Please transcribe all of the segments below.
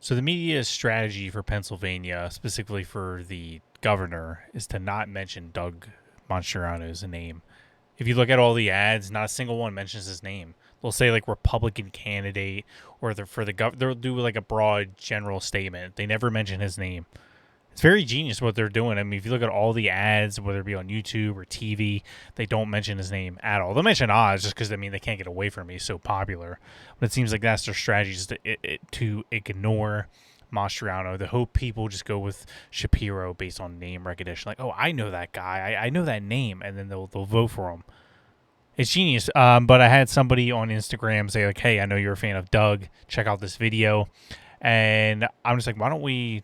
So the media's strategy for Pennsylvania, specifically for the governor, is to not mention Doug Mastriano's name. If you look at all the ads, not a single one mentions his name. They'll say like Republican candidate, or for the they'll do like a broad general statement. They never mention his name. It's very genius what they're doing. I mean, if you look at all the ads, whether it be on YouTube or TV, they don't mention his name at all. They'll mention Oz just because, I mean, they can't get away from him. He's so popular. But it seems like that's their strategy, is to ignore Mastriano. To hope people just go with Shapiro based on name recognition. Like, oh, I know that guy. I know that name. And then they'll vote for him. It's genius. But I had somebody on Instagram say, like, hey, I know you're a fan of Doug. Check out this video. And I'm just like, why don't we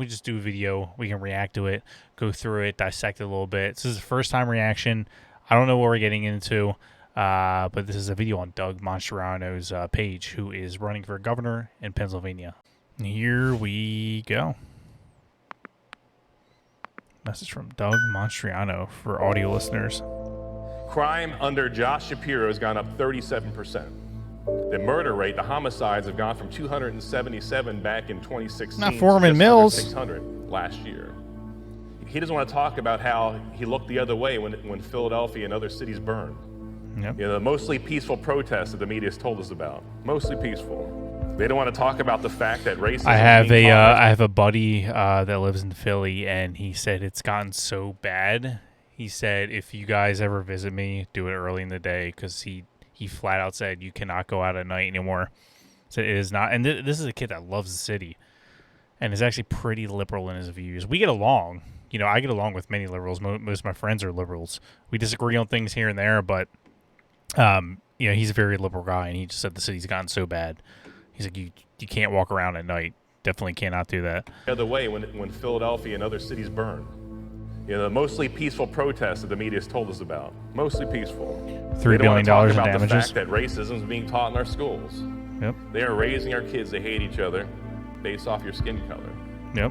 just do a video? We can react to it, go through it, dissect it a little bit. This is a first-time reaction. I don't know what we're getting into, but this is a video on Doug Mastriano's page, who is running for governor in Pennsylvania. Here we go. Message from Doug Mastriano for audio listeners. Crime under Josh Shapiro has gone up 37%. The murder rate, the homicides, have gone from 277 back in 2016 Not Foreman to Mills. 600 last year. He doesn't want to talk about how he looked the other way when Philadelphia and other cities burned. Yep. You know, the mostly peaceful protests that the media has told us about. Mostly peaceful. They don't want to talk about the fact that racism. I have a buddy that lives in Philly, and he said it's gotten so bad. He said, if you guys ever visit me, do it early in the day, because he flat out said you cannot go out at night anymore. So it is not, and this is a kid that loves the city, and is actually pretty liberal in his views. We get along. You know, I get along with many liberals. Most of my friends are liberals. We disagree on things here and there, but you know, he's a very liberal guy, and he just said the city's gotten so bad. He's like, you can't walk around at night. Definitely cannot do that. The other way when Philadelphia and other cities burned. You know, the mostly peaceful protests that the media has told us about. Mostly peaceful. $3 billion in damages. About the fact that racism is being taught in our schools. Yep. They are raising our kids to hate each other based off your skin color. Yep.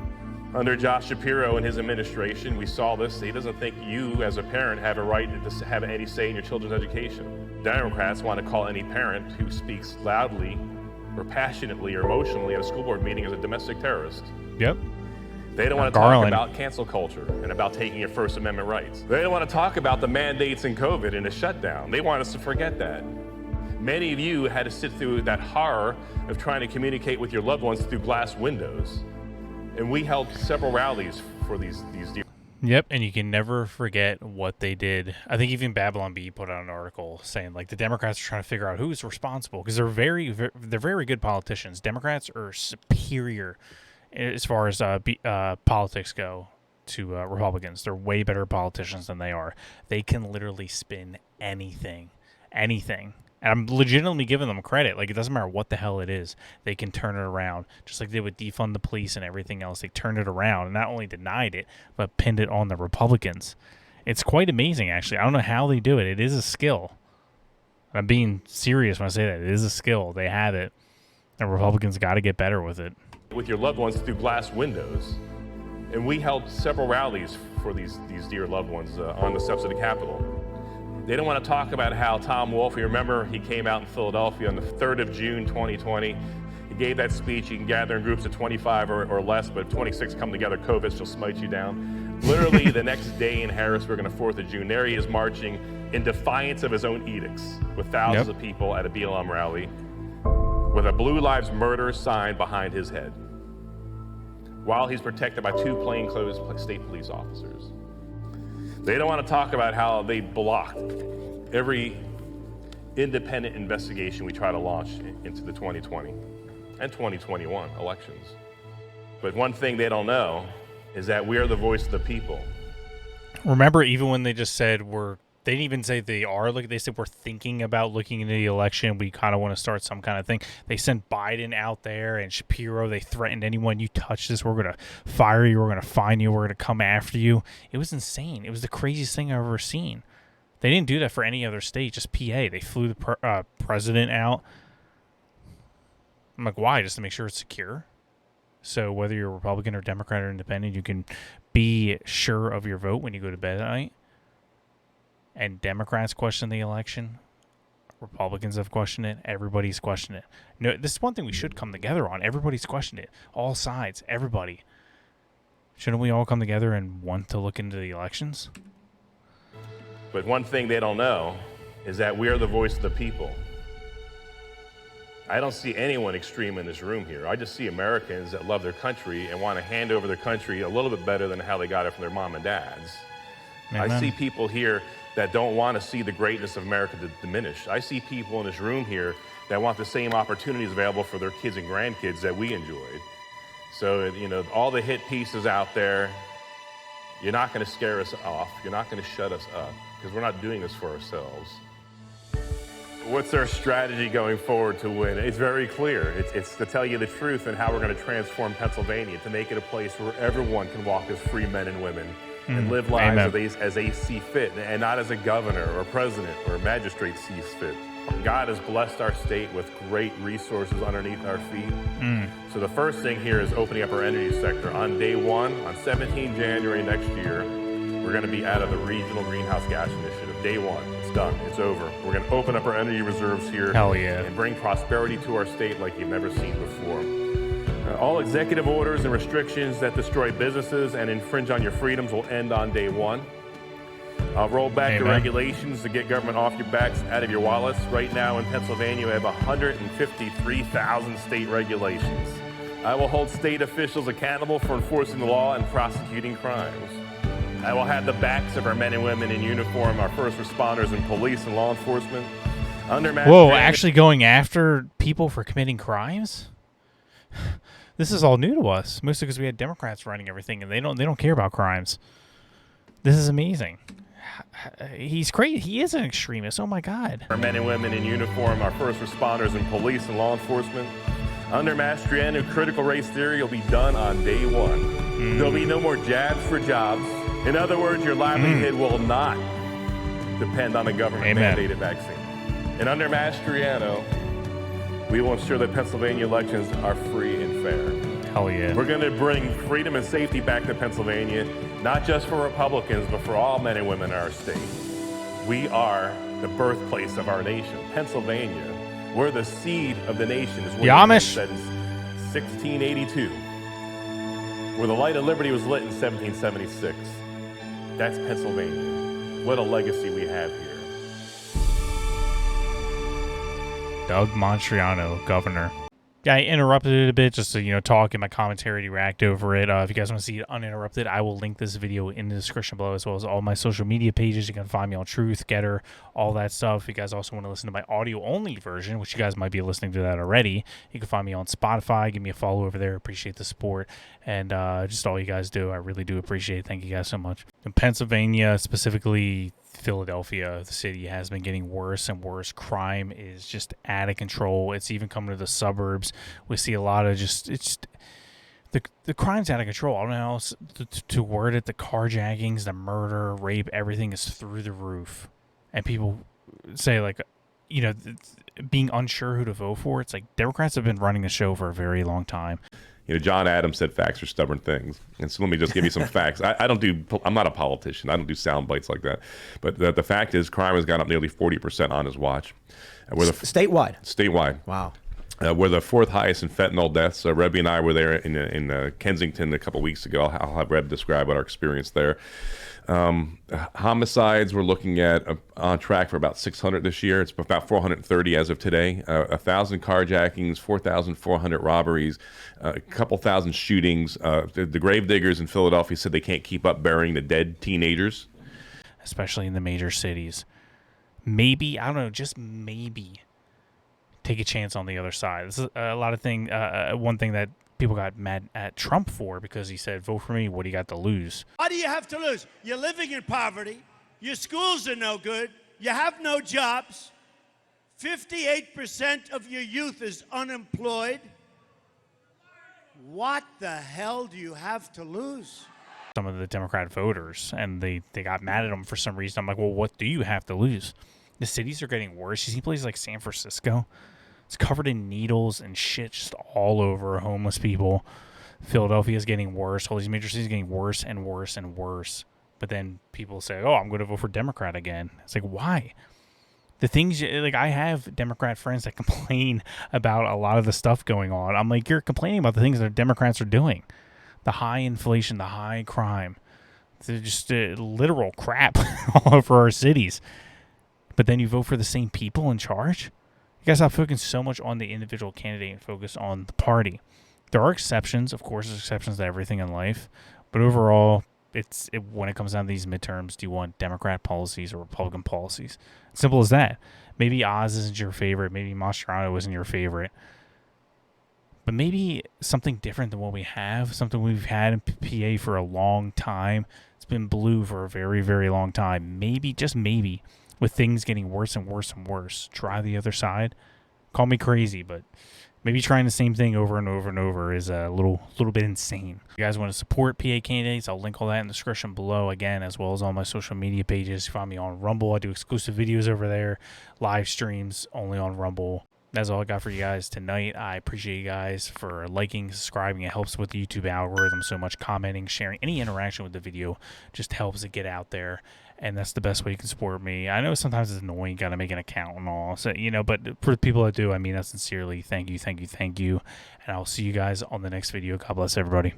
Under Josh Shapiro and his administration, we saw this. He doesn't think you, as a parent, have a right to have any say in your children's education. Democrats want to call any parent who speaks loudly or passionately or emotionally at a school board meeting as a domestic terrorist. Yep. They don't want to talk about cancel culture and about taking your First Amendment rights. They don't want to talk about the mandates in COVID and the shutdown. They want us to forget that. Many of you had to sit through that horror of trying to communicate with your loved ones through glass windows. And we held several rallies for these dear. Yep, and you can never forget what they did. I think even Babylon Bee put out an article saying, like, the Democrats are trying to figure out who's responsible, because they're very good politicians. Democrats are superior as far as politics go to Republicans. They're way better politicians than they are. They can literally spin anything. And I'm legitimately giving them credit. Like, it doesn't matter what the hell it is. They can turn it around. Just like they would defund the police and everything else. They turned it around and not only denied it, but pinned it on the Republicans. It's quite amazing, actually. I don't know how they do it. It is a skill. I'm being serious when I say that. It is a skill. They have it. And Republicans got to get better with it. With your loved ones through glass windows. And we held several rallies for these dear loved ones on the steps of the Capitol. They don't want to talk about how Tom Wolfe, you remember, he came out in Philadelphia on the 3rd of June, 2020. He gave that speech. You can gather in groups of 25 or less, but if 26 come together, COVID shall smite you down. Literally the next day in Harrisburg on the 4th of June, there he is marching in defiance of his own edicts with thousands of people at a BLM rally with a Blue Lives Murder sign behind his head, while he's protected by 2 plainclothes state police officers. They don't want to talk about how they blocked every independent investigation we try to launch into the 2020 and 2021 elections. But one thing they don't know is that we are the voice of the people. Remember, even when they just said they didn't even say they are. They said we're thinking about looking into the election. We kind of want to start some kind of thing. They sent Biden out there and Shapiro. They threatened anyone you touch this, we're going to fire you. We're going to fine you. We're going to come after you. It was insane. It was the craziest thing I've ever seen. They didn't do that for any other state, just PA. They flew the president out. I'm like, why? Just to make sure it's secure. So whether you're Republican or Democrat or Independent, you can be sure of your vote when you go to bed at night. And Democrats question the election. Republicans have questioned it. Everybody's questioned it. No, this is one thing we should come together on. Everybody's questioned it. All sides, everybody. Shouldn't we all come together and want to look into the elections? But one thing they don't know is that we are the voice of the people. I don't see anyone extreme in this room here. I just see Americans that love their country and want to hand over their country a little bit better than how they got it from their mom and dads. Amen. I see people here that don't want to see the greatness of America diminish. I see people in this room here that want the same opportunities available for their kids and grandkids that we enjoyed. So, you know, all the hit pieces out there, you're not going to scare us off. You're not going to shut us up, because we're not doing this for ourselves. What's our strategy going forward to win? It's very clear. It's to tell you the truth and how we're going to transform Pennsylvania, to make it a place where everyone can walk as free men and women and live lives as they see fit, and not as a governor or president or a magistrate sees fit. God has blessed our state with great resources underneath our feet. So the first thing here is opening up our energy sector. On day one, on 17 January next year, we're going to be out of the regional greenhouse gas initiative. Day one, it's done, it's over. We're going to open up our energy reserves here. Hell yeah. And bring prosperity to our state like you've never seen before. All executive orders and restrictions that destroy businesses and infringe on your freedoms will end on day one. I'll roll back the regulations to get government off your backs, out of your wallets. Right now in Pennsylvania, we have 153,000 state regulations. I will hold state officials accountable for enforcing the law and prosecuting crimes. I will have the backs of our men and women in uniform, our first responders and police and law enforcement. Whoa, actually going after people for committing crimes? This is all new to us, mostly because we had Democrats running everything, and they don't care about crimes. This is amazing. He's crazy. He is an extremist. Oh my God. Our men and women in uniform, our first responders and police and law enforcement. Under Mastriano, critical race theory will be done on day one. There'll be no more jabs for jobs. In other words, your livelihood will not depend on a government-mandated vaccine. And under Mastriano, we will ensure that Pennsylvania elections are free and fair. Hell yeah. We're going to bring freedom and safety back to Pennsylvania, not just for Republicans, but for all men and women in our state. We are the birthplace of our nation, Pennsylvania. We're the seed of the nation, is what Amish said in 1682, where the light of liberty was lit in 1776. That's Pennsylvania. What a legacy we have here. Doug Mastriano, governor. Yeah, I interrupted it a bit just to, talk in my commentary to react over it. If you guys want to see it uninterrupted, I will link this video in the description below, as well as all my social media pages. You can find me on Truth, GETTR, all that stuff. If you guys also want to listen to my audio-only version, which you guys might be listening to that already, you can find me on Spotify. Give me a follow over there. Appreciate the support. And just all you guys do, I really do appreciate it. Thank you guys so much. In Pennsylvania, specifically Philadelphia, the city, has been getting worse and worse. Crime is just out of control. It's even coming to the suburbs. We see a lot of the crime's out of control. I don't know how else to word it. The carjackings, the murder, rape, everything is through the roof. And people say, being unsure who to vote for. It's like Democrats have been running the show for a very long time. John Adams said facts are stubborn things. And so let me just give you some facts. I'm not a politician. I don't do sound bites like that. But the fact is crime has gone up nearly 40% on his watch. Statewide? Statewide. Wow. We're the fourth highest in fentanyl deaths. Rebby and I were there in Kensington a couple weeks ago. I'll have Reb describe our experience there. Homicides, we're looking at on track for about 600 this year. It's about 430 as of today. 1,000 carjackings, 4,400 robberies, a couple thousand shootings. The gravediggers in Philadelphia said they can't keep up burying the dead teenagers. Especially in the major cities. Maybe, I don't know, just maybe take a chance on the other side. This is a lot of thing. One thing that people got mad at Trump for, because he said, vote for me, what do you got to lose? What do you have to lose? You're living in poverty. Your schools are no good. You have no jobs. 58% of your youth is unemployed. What the hell do you have to lose? Some of the Democrat voters, and they got mad at him for some reason. I'm like, well, what do you have to lose? The cities are getting worse. You see places like San Francisco, it's covered in needles and shit just all over homeless people. Philadelphia is getting worse. All these major cities are getting worse and worse and worse. But then people say, oh, I'm going to vote for Democrat again. It's like, why? The things, like, I have Democrat friends that complain about a lot of the stuff going on. I'm like, you're complaining about the things that Democrats are doing. The high inflation, the high crime. They're just literal crap all over our cities. But then you vote for the same people in charge? You guys stop focusing so much on the individual candidate and focus on the party. There are exceptions. Of course, there's exceptions to everything in life. But overall, when it comes down to these midterms, do you want Democrat policies or Republican policies? Simple as that. Maybe Oz isn't your favorite. Maybe Mastriano isn't your favorite. But maybe something different than what we have, something we've had in PA for a long time. It's been blue for a very, very long time. Maybe, just maybe, with things getting worse and worse and worse, try the other side. Call me crazy, but maybe trying the same thing over and over and over is a little bit insane. If you guys want to support PA candidates, I'll link all that in the description below, again, as well as all my social media pages. You find me on Rumble. I do exclusive videos over there, live streams only on Rumble. That's all I got for you guys tonight. I appreciate you guys for liking, subscribing. It helps with the YouTube algorithm so much. Commenting, sharing, any interaction with the video just helps it get out there. And that's the best way you can support me. I know sometimes it's annoying. You got to make an account and all. So, but for the people that do, I mean that sincerely. Thank you, thank you, thank you. And I'll see you guys on the next video. God bless everybody.